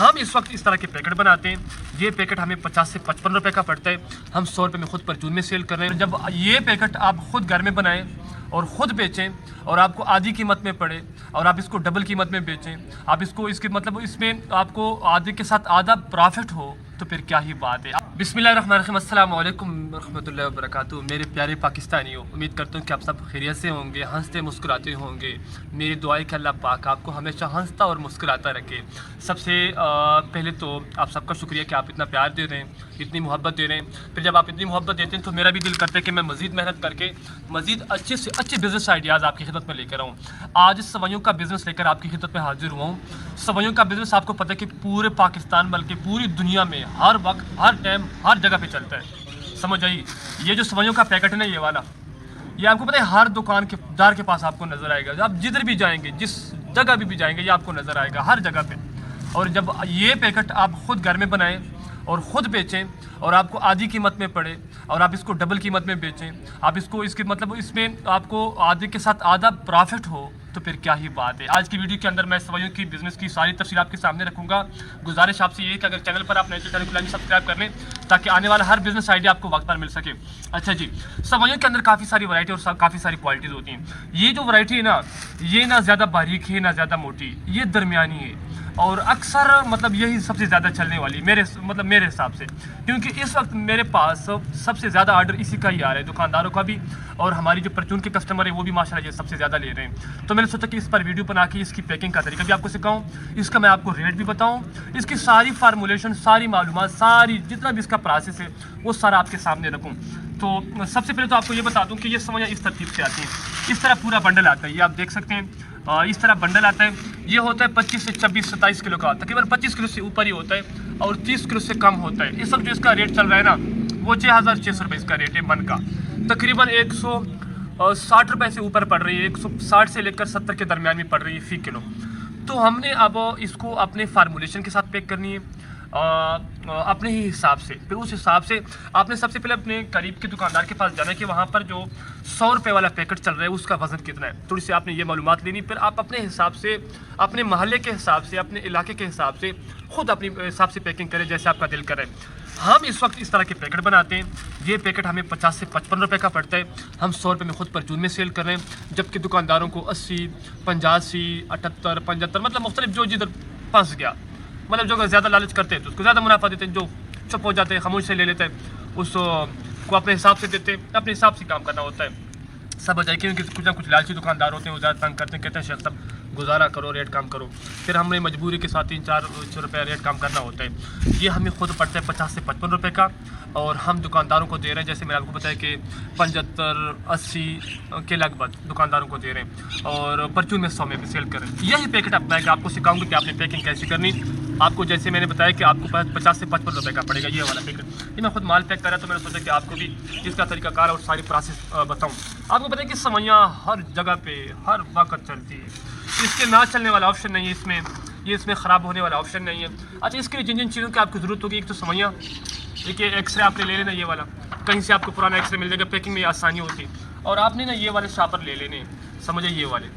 ہم اس وقت اس طرح کے پیکٹ بناتے ہیں. یہ پیکٹ ہمیں 50 سے 55 روپے کا پڑتا ہے. ہم 100 روپے میں خود پرچون میں سیل کر رہے ہیں. جب یہ پیکٹ آپ خود گھر میں بنائیں اور خود بیچیں اور آپ کو آدھی قیمت میں پڑے اور آپ اس کو ڈبل قیمت میں بیچیں, آپ اس کو اس کے مطلب اس میں آپ کو آدھے کے ساتھ آدھا پرافٹ ہو, تو پھر کیا ہی بات ہے. بسم اللہ الرحمن الرحیم. السلام علیکم ورحمۃ اللہ وبرکاتہ. میرے پیارے پاکستانیوں, امید کرتا ہوں کہ آپ سب خیریت سے ہوں گے, ہنستے مسکراتے ہوں گے. میری دعا ہے کہ اللہ پاک آپ کو ہمیشہ ہنستا اور مسکراتا رکھے. سب سے پہلے تو آپ سب کا شکریہ کہ آپ اتنا پیار دے رہے ہیں, اتنی محبت دے رہے ہیں. پھر جب آپ اتنی محبت دیتے ہیں تو میرا بھی دل کرتا ہے کہ میں مزید محنت کر کے مزید اچھے سے اچھے بزنس آئیڈیاز آپ کی خدمت میں لے کر آؤں. آج سوئیوں کا بزنس لے کر آپ کی خدمت میں حاضر ہوا ہوں. سوئیوں کا بزنس آپ کو پتہ ہے کہ پورے پاکستان بلکہ پوری دنیا میں ہر وقت ہر ٹائم ہر جگہ پہ چلتا ہے. سمجھ آئی. یہ جو سوئیوں کا پیکٹ ہے نا, یہ والا, یہ آپ کو پتہ ہے ہر دکان کے دار کے پاس آپ کو نظر آئے گا. آپ جدھر بھی جائیں گے, جس جگہ بھی جائیں گے, یہ آپ کو نظر آئے گا ہر جگہ پہ. اور جب یہ پیکٹ آپ خود گھر میں بنائیں اور خود بیچیں اور آپ کو آدھی قیمت میں پڑے اور آپ اس کو ڈبل قیمت میں بیچیں, آپ اس کو اس کے مطلب اس میں آپ کو آدھے کے ساتھ آدھا پرافٹ ہو, تو پھر کیا ہی بات ہے. آج کی ویڈیو کے اندر میں سوئیوں کی بزنس کی ساری تفصیل آپ کے سامنے رکھوں گا. گزارش آپ سے یہ ہے کہ اگر چینل پر آپ نئے چینل کو سبسکرائب کر لیں تاکہ آنے والا ہر بزنس آئیڈیا آپ کو وقت پر مل سکے. اچھا جی, سوئیوں کے اندر کافی ساری ورائٹی اور کافی ساری کوالٹیز ہوتی ہیں. یہ جو ورائٹی ہے نا, یہ نہ زیادہ باریک ہے نہ زیادہ موٹی, یہ درمیانی ہے. اور اکثر مطلب یہی سب سے زیادہ چلنے والی میرے حساب سے, کیونکہ اس وقت میرے پاس سب سے زیادہ آرڈر اسی کا ہی آ رہا ہے, دکانداروں کا بھی, اور ہماری جو پرچون کے کسٹمر ہیں وہ بھی ماشاءاللہ یہ سب سے زیادہ لے رہے ہیں. تو میں نے سوچا کہ اس پر ویڈیو بنا کے اس کی پیکنگ کا طریقہ بھی آپ کو سکھاؤں, اس کا میں آپ کو ریٹ بھی بتاؤں, اس کی ساری فارمولیشن, ساری معلومات, ساری جتنا بھی اس کا پروسیس ہے وہ سارا آپ کے سامنے رکھوں. تو سب سے پہلے تو آپ کو یہ بتا دوں کہ یہ سوئیاں اس ترتیب سے آتی ہیں. اس طرح پورا بنڈل آتا ہے, یہ آپ دیکھ سکتے ہیں. اس طرح بنڈل آتا ہے. یہ ہوتا ہے 25 سے 26 27 کلو کا, تقریباً 25 کلو سے اوپر ہی ہوتا ہے اور 30 کلو سے کم ہوتا ہے. اس وقت جو اس کا ریٹ چل رہا ہے نا, وہ 6600 روپئے اس کا ریٹ ہے من کا. تقریباً 160 روپئے سے اوپر پڑ رہی ہے, 160 سے لے کر 70 کے درمیان میں پڑ رہی ہے فی کلو. تو ہم نے اب اس کو اپنے فارمولیشن کے ساتھ پیک کرنی ہے, اپنے ہی حساب سے. پھر اس حساب سے آپ نے سب سے پہلے اپنے قریب کے دکاندار کے پاس جانا ہے کہ وہاں پر جو 100 روپے والا پیکٹ چل رہا ہے اس کا وزن کتنا ہے. تھوڑی سی آپ نے یہ معلومات لینی. پھر آپ اپنے حساب سے, اپنے محلے کے حساب سے, اپنے علاقے کے حساب سے خود اپنی حساب سے پیکنگ کریں جیسے آپ کا دل کرے. ہم اس وقت اس طرح کے پیکٹ بناتے ہیں. یہ پیکٹ ہمیں 50 سے 55 روپے کا پڑتا ہے. ہم 100 روپے میں خود پرچون میں سیل کر رہے ہیں, جبکہ دکانداروں کو 80 85 78 75 مطلب مختلف جو جدھر پھنس گیا, مطلب جو زیادہ لالچ کرتے ہیں تو اس کو زیادہ منافع دیتے ہیں, جو چپ ہو جاتے ہیں خاموش سے لے لیتے ہیں اس کو اپنے حساب سے دیتے ہیں. اپنے حساب سے کام کرنا ہوتا ہے. سب ہو جائے کیونکہ کچھ نہ کچھ لالچی دکاندار ہوتے ہیں, وہ زیادہ تنگ کرتے ہیں, کہتے ہیں شیخ صاحب گزارا کرو, ریٹ کام کرو. پھر ہمیں مجبوری کے ساتھ 300-400 روپے ریٹ کام کرنا ہوتا ہے. یہ ہمیں خود پڑتا ہے 50 سے 55 روپے کا, اور ہم دکانداروں کو دے رہے ہیں جیسے میں نے آپ کو بتایا کہ 75-80 کے لگ بھگ دکانداروں کو دے رہے ہیں, اور پرچون میں 100 میں بھی سیل کر رہے ہیں. یہی پیکٹ اب میں آپ کو سکھاؤں گا کہ آپ نے پیکنگ کیسی کرنی. آپ کو جیسے میں نے بتایا کہ آپ کو 50 سے 55 روپے کا پڑے گا یہ والا پیکٹ. یہ میں خود مال پیک کر رہا, تو میں نے سوچا کہ آپ کو بھی اس کا طریقہ کار اور ساری پروسیس بتاؤں. آپ کو پتہ ہے کہ سوئیاں ہر جگہ پہ ہر وقت چلتی ہے. اس کے نہ چلنے والا آپشن نہیں ہے اس میں خراب ہونے والا آپشن نہیں ہے. اچھا, اس کے لیے جن چیزوں کی آپ کو ضرورت ہوگی, ایک تو سوئیاں, ایک ایکس رے آپ نے لے لینا, یہ والا کہیں سے آپ کو پرانا ایکس رے مل جائے گا, پیکنگ میں آسانی ہوتی. اور آپ نے نا یہ والے شاپر لے لینے, سمجھے, یہ والے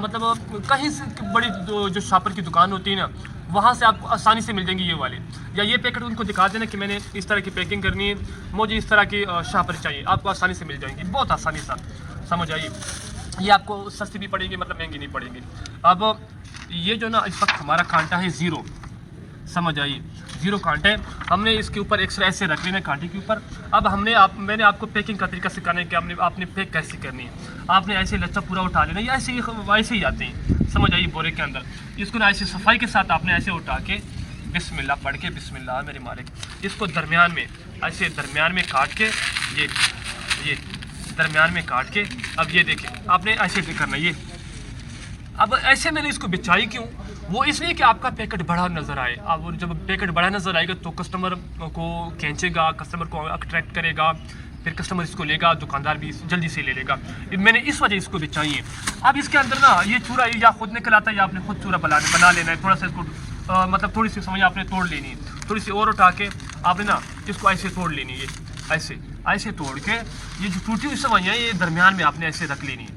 مطلب کہیں سے بڑی جو شاپر کی دکان ہوتی ہے نا, وہاں سے آپ کو آسانی سے مل جائیں گے یہ والے. یا یہ پیکٹ ان کو دکھا دینا کہ میں نے اس طرح کی پیکنگ کرنی ہے, مجھے اس طرح کی شاپر چاہیے, آپ کو آسانی سے مل جائیں گے, بہت آسانی سے. سمجھ آئیے. یہ آپ کو سستی بھی پڑیں گی, مطلب مہنگی نہیں پڑیں گی. اب یہ جو نا اس وقت ہمارا کانٹا ہے 0, سمجھ آئیے, 0 کانٹا ہے. ہم نے اس کے اوپر ایکس رے ایسے رکھ لینا کانٹے کے اوپر. اب میں نے آپ کو پیکنگ کا طریقہ سکھانا ہے کہ آپ نے پیک کیسے کرنی ہے. آپ نے ایسے لچا پورا اٹھا لینا, یا ایسے ہی آتے ہیں, سمجھ آئیے, بورے کے اندر. اس کو نا ایسے صفائی کے ساتھ آپ نے ایسے اٹھا کے بسم اللہ پڑھ کے, بسم اللہ میرے مالک, اس کو درمیان میں ایسے درمیان میں کاٹ کے, یہ درمیان میں کاٹ کے, اب یہ دیکھیں آپ نے ایسے کرنا. یہ اب ایسے میں نے اس کو بچائی کیوں, وہ اس لیے کہ آپ کا پیکٹ بڑا نظر آئے. اب جب پیکٹ بڑا نظر آئے گا تو کسٹمر کو کھینچے گا, کسٹمر کو اٹریکٹ کرے گا, پھر کسٹمر اس کو لے گا, دکاندار بھی جلدی سے لے لے گا. میں نے اس وجہ اس کو بچائی ہے. اب اس کے اندر نا یہ چورا یا خود نکل آتا ہے یا آپ نے خود چورا بنا لینا ہے. تھوڑا سا اس کو مطلب تھوڑی سی سمجھ آپ نے توڑ لینی ہے, تھوڑی سی اور اٹھا کے آپ نے نا اس کو ایسے توڑ لینی ہے. ایسے توڑ کے یہ جو ٹوٹی ہوئی سوئیاں یہ درمیان میں آپ نے ایسے رکھ لینی ہے.